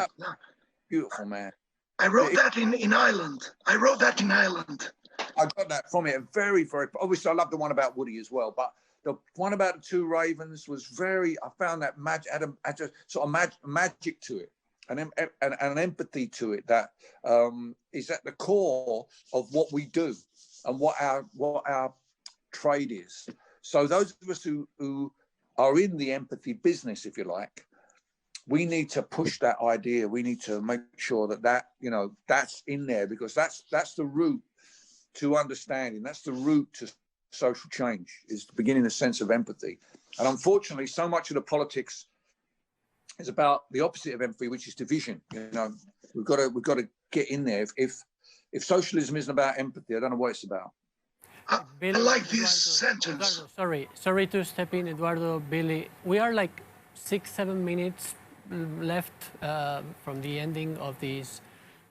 S3: beautiful, man.
S2: I wrote that in Ireland. I wrote that in Ireland.
S3: I got that from it. Very, very. Obviously, I love the one about Woody as well, but the one about the two ravens was very. I found that had a sort of magic to it, and an empathy to it that is at the core of what we do and what our trade is. So those of us who are in the empathy business, if you like, we need to push that idea. We need to make sure that that's in there, because that's the root to understanding. That's the route to social change, is beginning a sense of empathy. And unfortunately, so much of the politics is about the opposite of empathy, which is division. We've got to get in there. If socialism isn't about empathy, I don't know what it's about.
S2: I like this sentence.
S1: Eduardo, sorry to step in, Eduardo, Billy. We are like 6-7 minutes left from the ending of this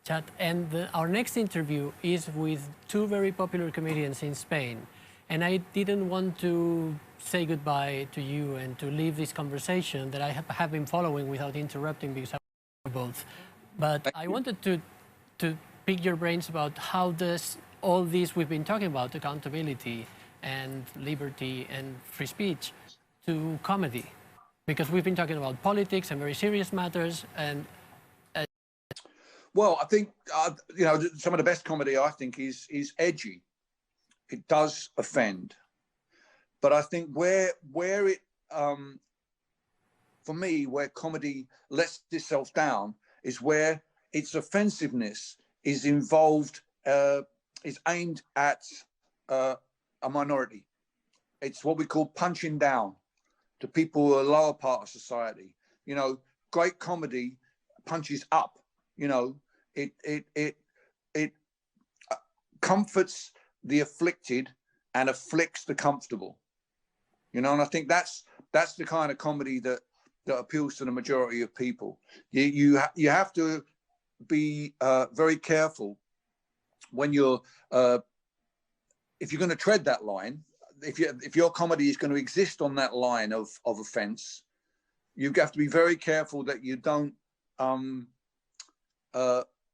S1: chat, and our next interview is with two very popular comedians in Spain, and I didn't want to say goodbye to you and to leave this conversation that I have been following without interrupting, because I both. But I wanted to pick your brains about how does all this we've been talking about, accountability and liberty and free speech, to comedy, because we've been talking about politics and very serious matters. And
S3: well, I think some of the best comedy, I think, is edgy. It does offend, but I think where it for me, where comedy lets itself down is where its offensiveness is involved, is aimed at a minority. It's what we call punching down to people who are lower part of society. Great comedy punches up. It comforts the afflicted and afflicts the comfortable. And I think that's the kind of comedy that appeals to the majority of people. You have to be very careful when you're if you're going to tread that line. If your comedy is going to exist on that line of offense, you have to be very careful that you don't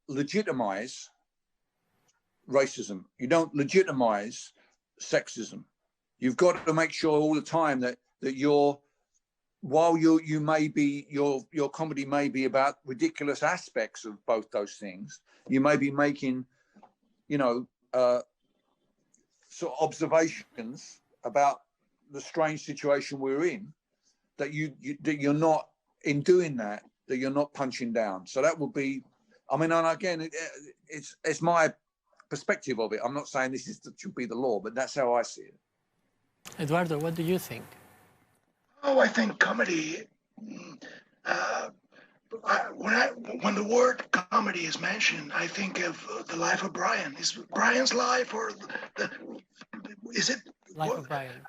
S3: legitimize racism. You don't legitimize sexism. You've got to make sure all the time that while you may be, your comedy may be about ridiculous aspects of both those things, you may be making, sort of observations about the strange situation we're in, that you're not, in doing that you're not punching down. So that would be, and again, it's my perspective of it. I'm not saying this should be the law, but that's how I see it.
S1: Eduardo, what do you think?
S2: Oh, I think comedy, when the word comedy is mentioned, I think of the life of Brian. Is Brian's life, or is it?
S1: Life of Brian.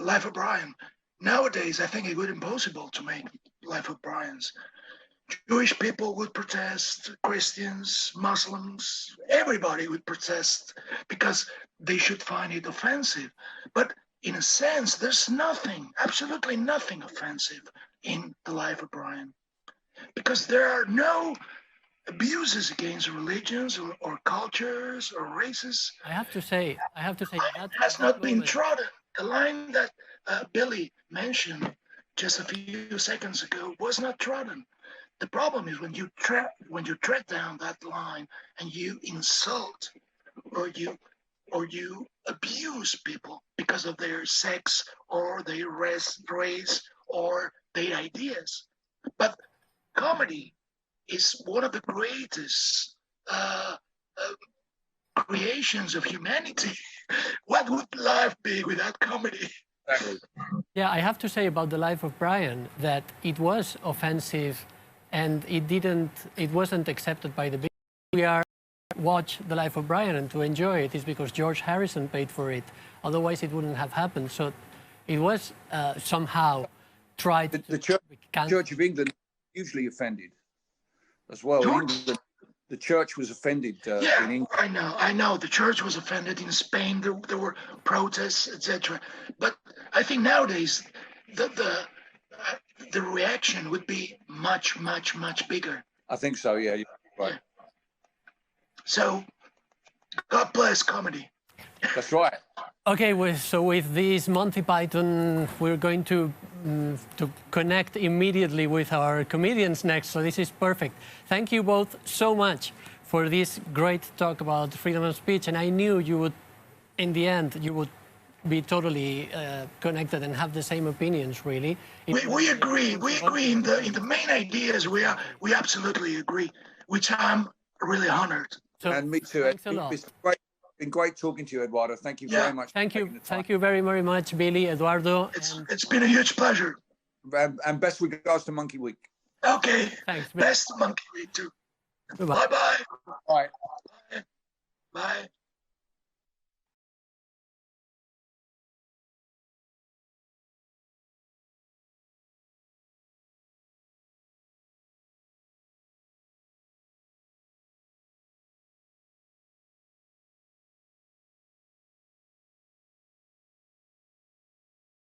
S2: Life of Brian. Nowadays, I think it would be impossible to make Life of Brian's. Jewish people would protest, Christians, Muslims, everybody would protest because they should find it offensive. But in a sense, there's nothing, absolutely nothing offensive in the Life of Brian, because there are no abuses against religions or cultures or races.
S1: I have to say
S2: that has not been trodden. The line that Billy mentioned just a few seconds ago was not trodden. The problem is when you tread down that line and you insult or you abuse people because of their sex or their race or their ideas. But comedy is one of the greatest creations of humanity. What would life be without comedy?
S1: Yeah, I have to say about the Life of Brian that it was offensive, and it wasn't accepted by the big. We are watch the Life of Brian and to enjoy it is because George Harrison paid for it. Otherwise, it wouldn't have happened. So it was somehow tried.
S3: The Church of England hugely offended as well. The church was offended in England.
S2: I know. The church was offended in Spain. There were protests, etc. But I think nowadays the reaction would be much, much, much bigger.
S3: I think so. Yeah, you're right.
S2: So, God bless comedy.
S3: That's right.
S1: Okay, so with this Monty Python, we're going to connect immediately with our comedians next. So this is perfect. Thank you both so much for this great talk about freedom of speech. And I knew you would, in the end, you would be totally connected and have the same opinions, really.
S2: We agree. We agree in the main ideas. We absolutely agree, which I'm really honored.
S3: So, and me too.
S1: Thanks a lot.
S3: It's been great talking to you, Eduardo. Thank you very much.
S1: Thank you. Thank you very, very much, Billy, Eduardo.
S2: It's been a huge pleasure.
S3: And best regards to Monkey Week.
S2: Okay.
S1: Thanks.
S2: Best Monkey Week too.
S1: Bye-bye.
S2: Bye-bye.
S3: Bye.
S2: Bye.